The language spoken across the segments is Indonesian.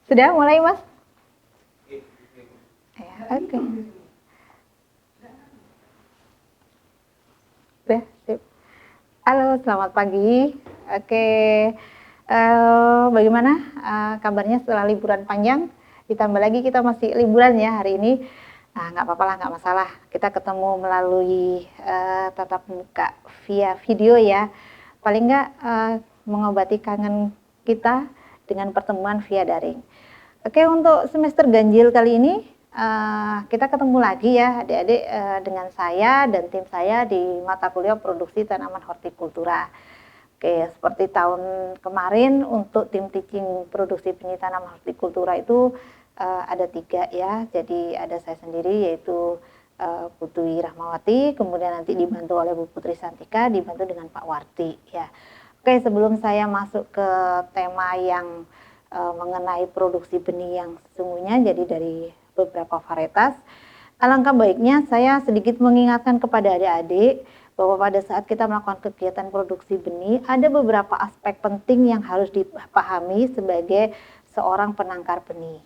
Sudah mulai, Mas? Ya, oke. Sudah, sip. Halo, selamat pagi. Oke, bagaimana kabarnya setelah liburan panjang? Ditambah lagi kita masih liburan ya hari ini. Nah, nggak apa-apa lah, nggak masalah. Kita ketemu melalui tatap muka via video ya. Paling nggak mengobati kangen kita dengan pertemuan via daring. Oke, untuk semester ganjil kali ini kita ketemu lagi ya adik-adik dengan saya dan tim saya di mata kuliah produksi tanaman hortikultura. Oke, seperti tahun kemarin untuk tim teaching produksi benih tanaman hortikultura itu ada 3 ya. Jadi ada saya sendiri yaitu Putri Rahmawati, kemudian nanti dibantu oleh Bu Putri Santika, dibantu dengan Pak Warti ya. Oke, sebelum saya masuk ke tema yang mengenai produksi benih yang sesungguhnya, jadi dari beberapa varietas, alangkah baiknya saya sedikit mengingatkan kepada adik-adik bahwa pada saat kita melakukan kegiatan produksi benih ada beberapa aspek penting yang harus dipahami sebagai seorang penangkar benih.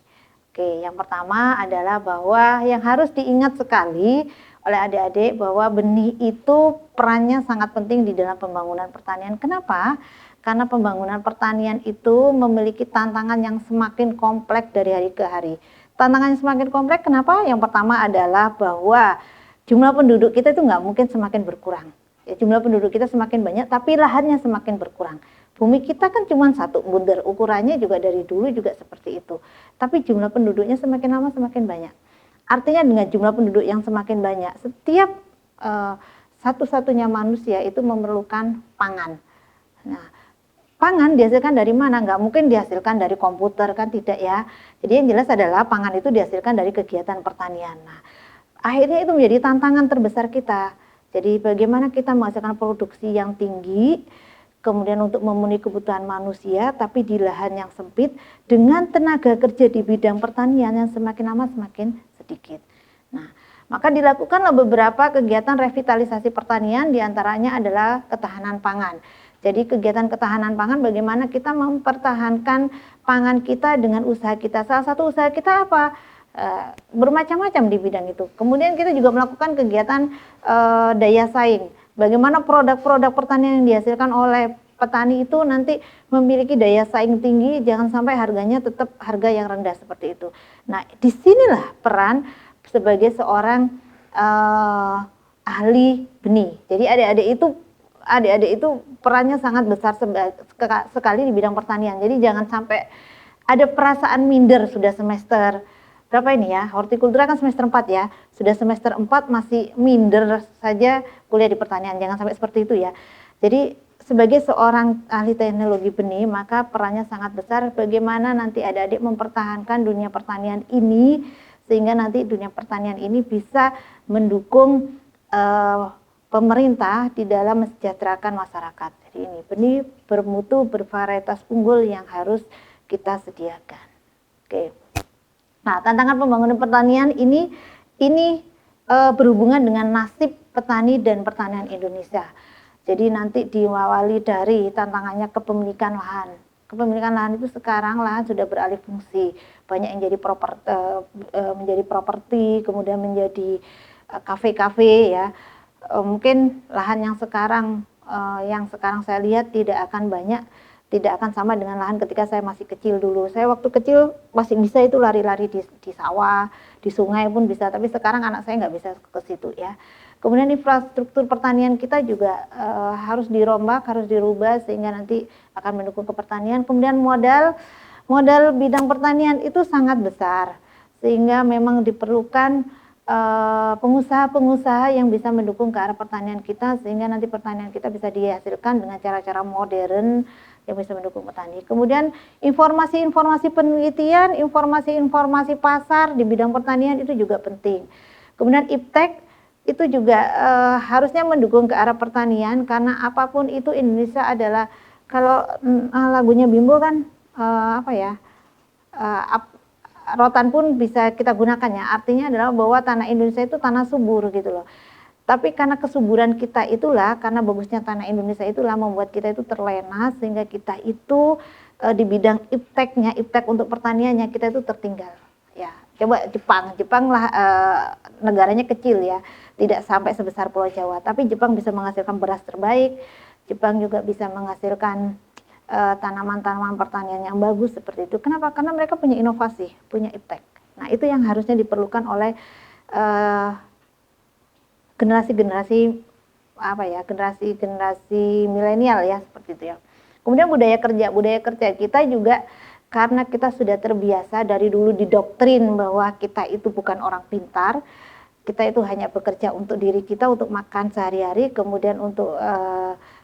Oke, yang pertama adalah bahwa yang harus diingat sekali oleh adik-adik bahwa benih itu perannya sangat penting di dalam pembangunan pertanian. Kenapa? Karena pembangunan pertanian itu memiliki tantangan yang semakin kompleks dari hari ke hari. Tantangan yang semakin kompleks kenapa? Yang pertama adalah bahwa jumlah penduduk kita itu nggak mungkin semakin berkurang. Ya, jumlah penduduk kita semakin banyak, tapi lahannya semakin berkurang. Bumi kita kan cuma satu bundar, ukurannya juga dari dulu juga seperti itu. Tapi jumlah penduduknya semakin lama semakin banyak. Artinya dengan jumlah penduduk yang semakin banyak, setiap satu-satunya manusia itu memerlukan pangan. Nah, pangan dihasilkan dari mana? Nggak mungkin dihasilkan dari komputer kan, tidak ya. Jadi yang jelas adalah pangan itu dihasilkan dari kegiatan pertanian. Nah, akhirnya itu menjadi tantangan terbesar kita. Jadi bagaimana kita menghasilkan produksi yang tinggi, kemudian untuk memenuhi kebutuhan manusia, tapi di lahan yang sempit, dengan tenaga kerja di bidang pertanian yang semakin lama semakin sedikit. Nah, maka dilakukanlah beberapa kegiatan revitalisasi pertanian, diantaranya adalah ketahanan pangan. Jadi kegiatan ketahanan pangan bagaimana kita mempertahankan pangan kita dengan usaha kita. Salah satu usaha kita apa? Bermacam-macam di bidang itu. Kemudian kita juga melakukan kegiatan daya saing. Bagaimana produk-produk pertanian yang dihasilkan oleh petani itu nanti memiliki daya saing tinggi, jangan sampai harganya tetap harga yang rendah seperti itu. Nah, disinilah peran sebagai seorang ahli benih. Jadi adik-adik itu perannya sangat besar sekali di bidang pertanian. Jadi jangan sampai ada perasaan minder sudah semester berapa ini ya, hortikultura kan semester 4 ya, sudah semester 4 masih minder saja kuliah di pertanian, jangan sampai seperti itu ya. Jadi sebagai seorang ahli teknologi benih, maka perannya sangat besar bagaimana nanti adik-adik mempertahankan dunia pertanian ini, sehingga nanti dunia pertanian ini bisa mendukung pemerintah di dalam mesejahterakan masyarakat. Jadi ini benih bermutu, bervarietas unggul yang harus kita sediakan. Oke. Nah, tantangan pembangunan pertanian ini berhubungan dengan nasib petani dan pertanian Indonesia. Jadi nanti diawali dari tantangannya kepemilikan lahan. Kepemilikan lahan itu sekarang lahan sudah beralih fungsi, banyak yang jadi menjadi properti, kemudian menjadi kafe-kafe ya. Mungkin lahan yang sekarang saya lihat tidak akan sama dengan lahan ketika saya masih kecil dulu. Saya waktu kecil masih bisa itu lari-lari di sawah, di sungai pun bisa, tapi sekarang anak saya nggak bisa ke situ ya. Kemudian infrastruktur pertanian kita juga harus dirombak, harus dirubah sehingga nanti akan mendukung ke pertanian. Kemudian modal bidang pertanian itu sangat besar sehingga memang diperlukan pengusaha-pengusaha yang bisa mendukung ke arah pertanian kita sehingga nanti pertanian kita bisa dihasilkan dengan cara-cara modern yang bisa mendukung petani. Kemudian informasi-informasi penelitian, informasi-informasi pasar di bidang pertanian itu juga penting. Kemudian iptek itu juga harusnya mendukung ke arah pertanian karena apapun itu Indonesia adalah, kalau lagunya Bimbo kan rotan pun bisa kita gunakan ya. Artinya adalah bahwa tanah Indonesia itu tanah subur gitu loh. Tapi karena kesuburan kita itulah, karena bagusnya tanah Indonesia itulah membuat kita itu terlena sehingga kita itu di bidang ipteknya, iptek untuk pertaniannya kita itu tertinggal. Ya, coba Jepang lah negaranya kecil ya, tidak sampai sebesar Pulau Jawa, tapi Jepang bisa menghasilkan beras terbaik, Jepang juga bisa menghasilkan tanaman-tanaman pertanian yang bagus seperti itu. Kenapa? Karena mereka punya inovasi, punya iptek. Nah, itu yang harusnya diperlukan oleh generasi-generasi generasi milenial ya, seperti itu ya. Kemudian budaya kerja kita juga karena kita sudah terbiasa dari dulu didoktrin bahwa kita itu bukan orang pintar, kita itu hanya bekerja untuk diri kita, untuk makan sehari-hari, kemudian untuk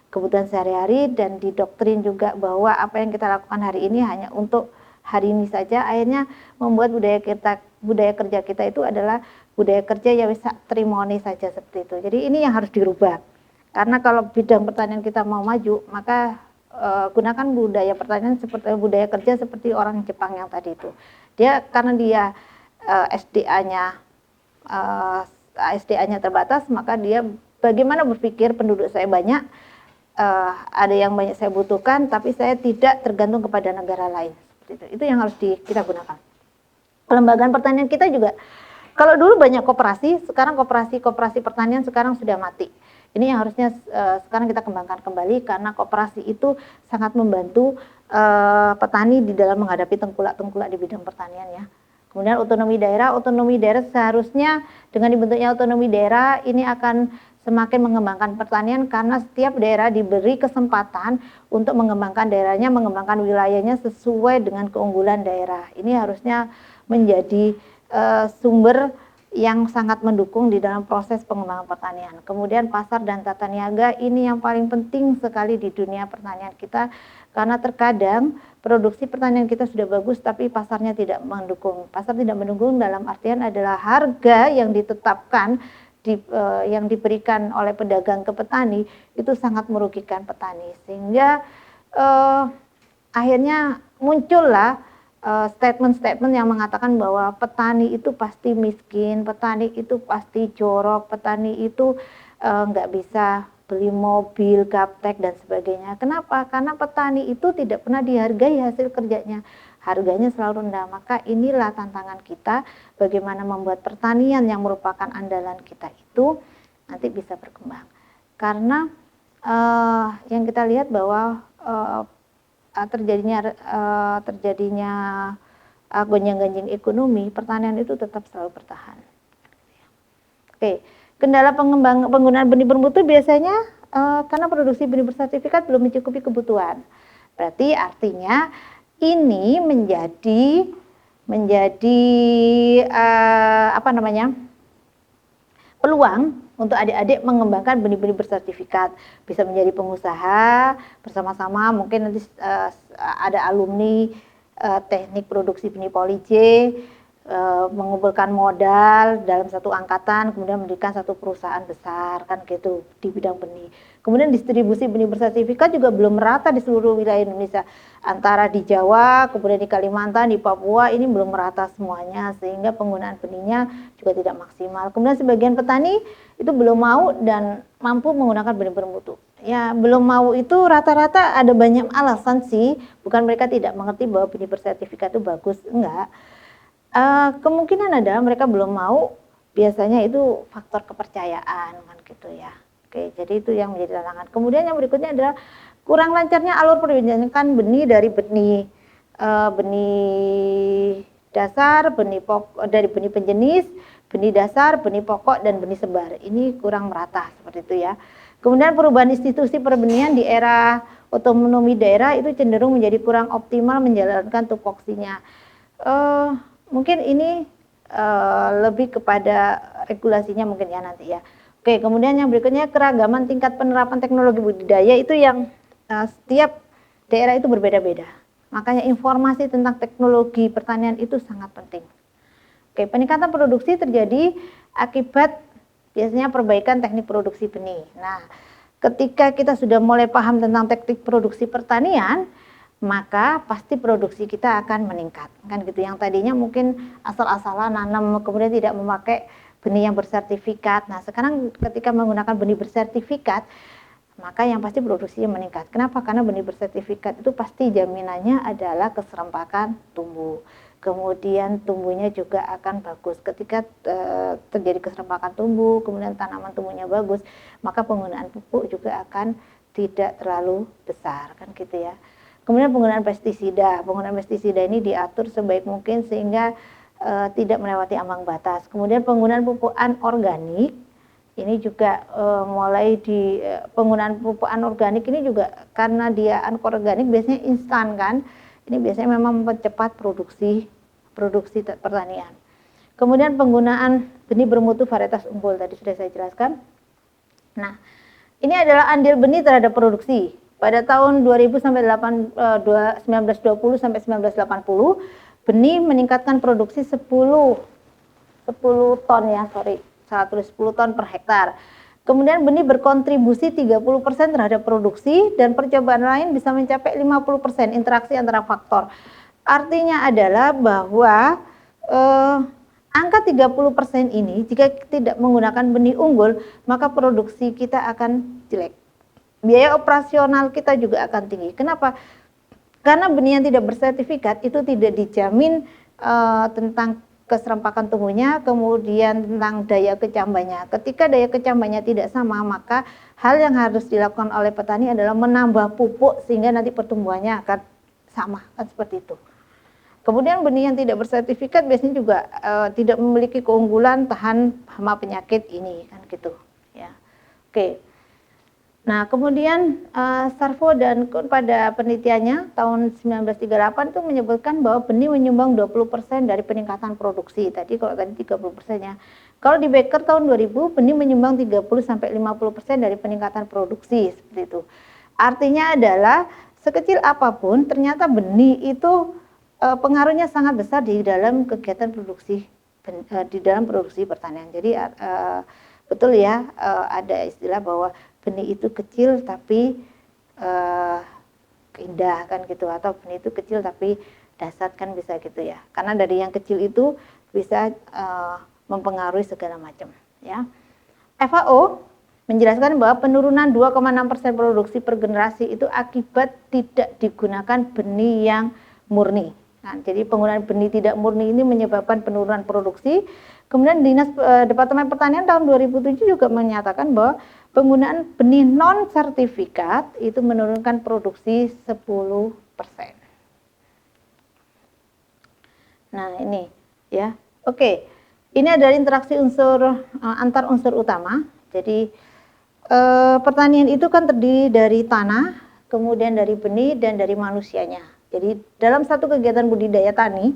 kebutuhan sehari-hari, dan didoktrin juga bahwa apa yang kita lakukan hari ini hanya untuk hari ini saja. Akhirnya membuat budaya kerja kita itu adalah budaya kerja yang bisa trimoni saja, seperti itu. Jadi ini yang harus dirubah. Karena kalau bidang pertanian kita mau maju, maka gunakan budaya pertanian seperti budaya kerja seperti orang Jepang yang tadi itu. Dia karena dia SDA-nya terbatas, maka dia bagaimana berpikir penduduk saya banyak, ada yang banyak saya butuhkan, tapi saya tidak tergantung kepada negara lain. Itu yang harus kita gunakan. Pelembagaan pertanian kita juga, kalau dulu banyak koperasi, sekarang koperasi pertanian sekarang sudah mati. Ini yang harusnya sekarang kita kembangkan kembali, karena koperasi itu sangat membantu petani di dalam menghadapi tengkulak-tengkulak di bidang pertanian ya. Kemudian otonomi daerah seharusnya dengan dibentuknya otonomi daerah ini akan semakin mengembangkan pertanian, karena setiap daerah diberi kesempatan untuk mengembangkan daerahnya, mengembangkan wilayahnya sesuai dengan keunggulan daerah. Ini harusnya menjadi sumber yang sangat mendukung di dalam proses pengembangan pertanian. Kemudian pasar dan tata niaga ini yang paling penting sekali di dunia pertanian kita, karena terkadang produksi pertanian kita sudah bagus tapi pasarnya tidak mendukung. Pasar tidak mendukung dalam artian adalah harga yang ditetapkan yang diberikan oleh pedagang ke petani itu sangat merugikan petani, sehingga akhirnya muncullah statement-statement yang mengatakan bahwa petani itu pasti miskin, petani itu pasti jorok, petani itu nggak bisa beli mobil, gaptek dan sebagainya. Kenapa? Karena petani itu tidak pernah dihargai hasil kerjanya, harganya selalu rendah. Maka inilah tantangan kita, bagaimana membuat pertanian yang merupakan andalan kita itu nanti bisa berkembang. Karena yang kita lihat bahwa terjadinya gonjang-ganjing ekonomi, pertanian itu tetap selalu bertahan. Oke, kendala penggunaan benih bermutu biasanya karena produksi benih bersertifikat belum mencukupi kebutuhan. Berarti artinya ini menjadi peluang untuk adik-adik mengembangkan benih-benih bersertifikat, bisa menjadi pengusaha bersama-sama. Mungkin nanti ada alumni teknik produksi benih poli J, mengumpulkan modal dalam satu angkatan, kemudian mendirikan satu perusahaan besar, kan gitu, di bidang benih. Kemudian distribusi benih bersertifikat juga belum merata di seluruh wilayah Indonesia, antara di Jawa, kemudian di Kalimantan, di Papua, ini belum merata semuanya, sehingga penggunaan benihnya juga tidak maksimal. Kemudian sebagian petani itu belum mau dan mampu menggunakan benih bermutu. Ya, belum mau itu rata-rata ada banyak alasan sih, bukan mereka tidak mengerti bahwa benih bersertifikat itu bagus, enggak. Kemungkinan ada mereka belum mau, biasanya itu faktor kepercayaan kan gitu ya. Oke, jadi itu yang menjadi tantangan. Kemudian yang berikutnya adalah kurang lancarnya alur perwujudan benih dari benih dasar, dari benih penjenis, benih dasar, benih pokok, dan benih sebar. Ini kurang merata seperti itu ya. Kemudian perubahan institusi perbenihan di era otonomi daerah itu cenderung menjadi kurang optimal menjalankan tupoksinya. Mungkin ini lebih kepada regulasinya mungkin ya nanti ya. Oke, kemudian yang berikutnya keragaman tingkat penerapan teknologi budidaya itu yang setiap daerah itu berbeda-beda. Makanya informasi tentang teknologi pertanian itu sangat penting. Oke, peningkatan produksi terjadi akibat biasanya perbaikan teknik produksi benih. Nah, ketika kita sudah mulai paham tentang teknik produksi pertanian, maka pasti produksi kita akan meningkat. Kan gitu, yang tadinya mungkin asal-asalan nanam kemudian tidak memakai benih yang bersertifikat. Nah, sekarang ketika menggunakan benih bersertifikat, maka yang pasti produksinya meningkat. Kenapa? Karena benih bersertifikat itu pasti jaminannya adalah keserempakan tumbuh. Kemudian tumbuhnya juga akan bagus. Ketika terjadi keserempakan tumbuh, kemudian tanaman tumbuhnya bagus, maka penggunaan pupuk juga akan tidak terlalu besar, kan gitu ya. Kemudian penggunaan pestisida. Penggunaan pestisida ini diatur sebaik mungkin sehingga tidak melewati ambang batas. Kemudian penggunaan pupuk anorganik ini juga mulai di penggunaan pupuk anorganik ini juga karena dia anorganik biasanya instan kan. Ini biasanya memang mempercepat produksi pertanian. Kemudian penggunaan benih bermutu varietas unggul tadi sudah saya jelaskan. Nah, ini adalah andil benih terhadap produksi. Pada tahun 2000 sampai 1920 sampai 1980, benih meningkatkan produksi 10 ton ya, salah tulis 10 ton per hektar. Kemudian benih berkontribusi 30% terhadap produksi dan percobaan lain bisa mencapai 50% interaksi antara faktor. Artinya adalah bahwa angka 30% ini jika tidak menggunakan benih unggul, maka produksi kita akan jelek. Biaya operasional kita juga akan tinggi. Kenapa? Karena benih yang tidak bersertifikat itu tidak dijamin tentang keserempakan tumbuhnya, kemudian tentang daya kecambahnya. Ketika daya kecambahnya tidak sama, maka hal yang harus dilakukan oleh petani adalah menambah pupuk sehingga nanti pertumbuhannya akan sama, kan seperti itu. Kemudian benih yang tidak bersertifikat biasanya juga tidak memiliki keunggulan tahan hama penyakit ini, kan gitu ya. Oke. Nah, kemudian Sarvo dan Kuhn pada penelitiannya tahun 1938 itu menyebutkan bahwa benih menyumbang 20% dari peningkatan produksi. Tadi kalau tadi 30%-nya. Kalau di Becker tahun 2000 benih menyumbang 30 sampai 50% dari peningkatan produksi, seperti itu. Artinya adalah sekecil apapun ternyata benih itu pengaruhnya sangat besar di dalam kegiatan produksi di dalam produksi pertanian. Jadi betul ya, ada istilah bahwa benih itu kecil tapi indah, kan gitu, atau benih itu kecil tapi dasar, kan bisa gitu ya. Karena dari yang kecil itu bisa mempengaruhi segala macam ya. FAO menjelaskan bahwa penurunan 2,6% produksi per generasi itu akibat tidak digunakan benih yang murni. Nah, jadi penggunaan benih tidak murni ini menyebabkan penurunan produksi. Kemudian Departemen Pertanian tahun 2007 juga menyatakan bahwa penggunaan benih non sertifikat itu menurunkan produksi 10%. Nah, ini ya. Oke. Ini adalah interaksi antar unsur utama. Jadi pertanian itu kan terdiri dari tanah, kemudian dari benih dan dari manusianya. Jadi dalam satu kegiatan budidaya tani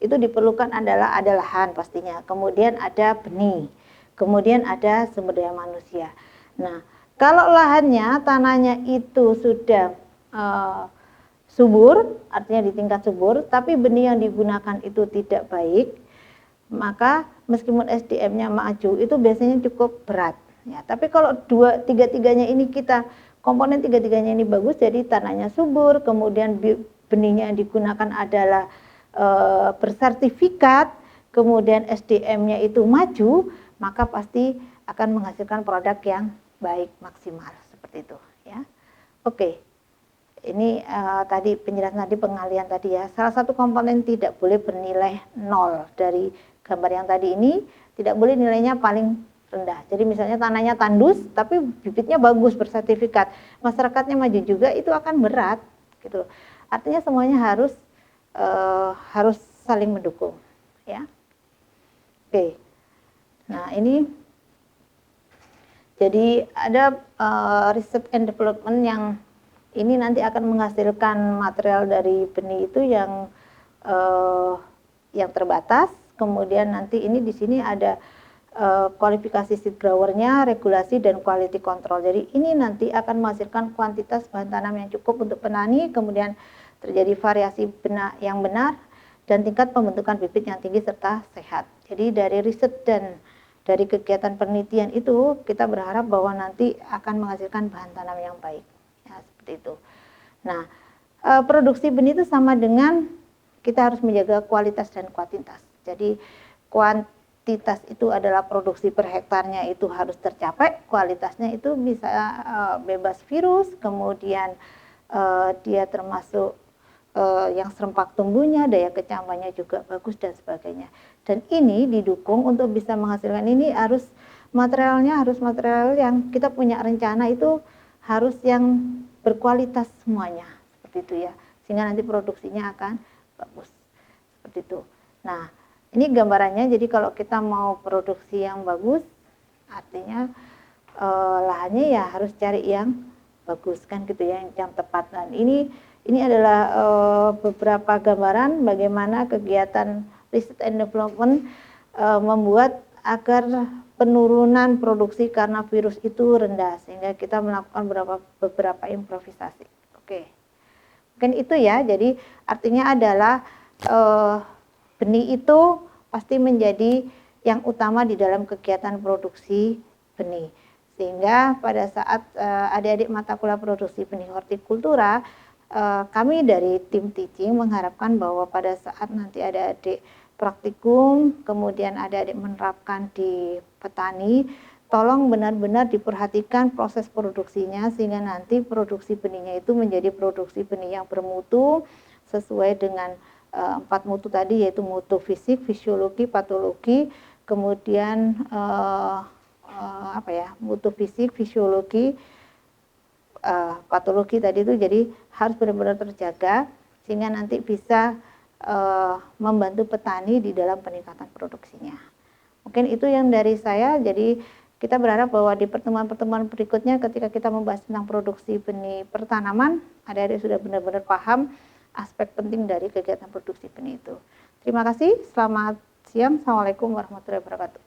itu diperlukan ada lahan pastinya, kemudian ada benih, kemudian ada sumber daya manusia. Nah, kalau lahannya, tanahnya itu sudah subur, artinya di tingkat subur, tapi benih yang digunakan itu tidak baik, maka meskipun SDM-nya maju itu biasanya cukup berat. Ya, tapi kalau tiga-tiganya ini komponen tiga-tiganya ini bagus, jadi tanahnya subur, kemudian benihnya yang digunakan adalah bersertifikat, kemudian SDM-nya itu maju, maka pasti akan menghasilkan produk yang baik, maksimal, seperti itu ya. Oke. Ini tadi penjelasan tadi, pengalian tadi ya. Salah satu komponen tidak boleh bernilai 0 dari gambar yang tadi ini, tidak boleh nilainya paling rendah. Jadi misalnya tanahnya tandus tapi bibitnya bagus, bersertifikat, masyarakatnya maju juga, itu akan berat gitu. Artinya semuanya harus saling mendukung ya. Oke. Nah, ini jadi ada research and development yang ini nanti akan menghasilkan material dari benih itu yang terbatas. Kemudian nanti ini di sini ada kualifikasi seed growernya, regulasi dan quality control. Jadi ini nanti akan menghasilkan kuantitas bahan tanam yang cukup untuk petani, kemudian terjadi variasi yang benar dan tingkat pembentukan bibit yang tinggi serta sehat. Jadi dari riset dan dari kegiatan penelitian itu kita berharap bahwa nanti akan menghasilkan bahan tanam yang baik. Ya, seperti itu. Nah, produksi benih itu sama dengan kita harus menjaga kualitas dan kuantitas. Jadi kuantitas itu adalah produksi per hektarnya itu harus tercapai, kualitasnya itu bisa bebas virus, kemudian dia termasuk yang serempak tumbuhnya, daya kecambannya juga bagus dan sebagainya. Dan ini didukung untuk bisa menghasilkan ini harus material yang kita punya rencana itu harus yang berkualitas semuanya, seperti itu ya. Sehingga nanti produksinya akan bagus. Seperti itu. Nah, ini gambarannya. Jadi kalau kita mau produksi yang bagus, artinya lahannya ya harus cari yang bagus kan gitu ya, yang tepat. Dan ini adalah beberapa gambaran bagaimana kegiatan riset and development membuat agar penurunan produksi karena virus itu rendah, sehingga kita melakukan beberapa improvisasi. Oke, mungkin itu ya. Jadi artinya adalah benih itu pasti menjadi yang utama di dalam kegiatan produksi benih. Sehingga pada saat adik-adik mata kuliah produksi benih hortikultura, kami dari tim teaching mengharapkan bahwa pada saat nanti adik-adik praktikum, kemudian adik-adik menerapkan di petani, tolong benar-benar diperhatikan proses produksinya sehingga nanti produksi benihnya itu menjadi produksi benih yang bermutu sesuai dengan 4 mutu tadi, yaitu mutu fisik, fisiologi, patologi, kemudian mutu fisik, fisiologi, patologi tadi itu. Jadi harus benar-benar terjaga sehingga nanti bisa membantu petani di dalam peningkatan produksinya. Mungkin itu yang dari saya. Jadi kita berharap bahwa di pertemuan-pertemuan berikutnya ketika kita membahas tentang produksi benih pertanaman, adik-adik sudah benar-benar paham aspek penting dari kegiatan produksi benih itu. Terima kasih, selamat siang. Assalamualaikum warahmatullahi wabarakatuh.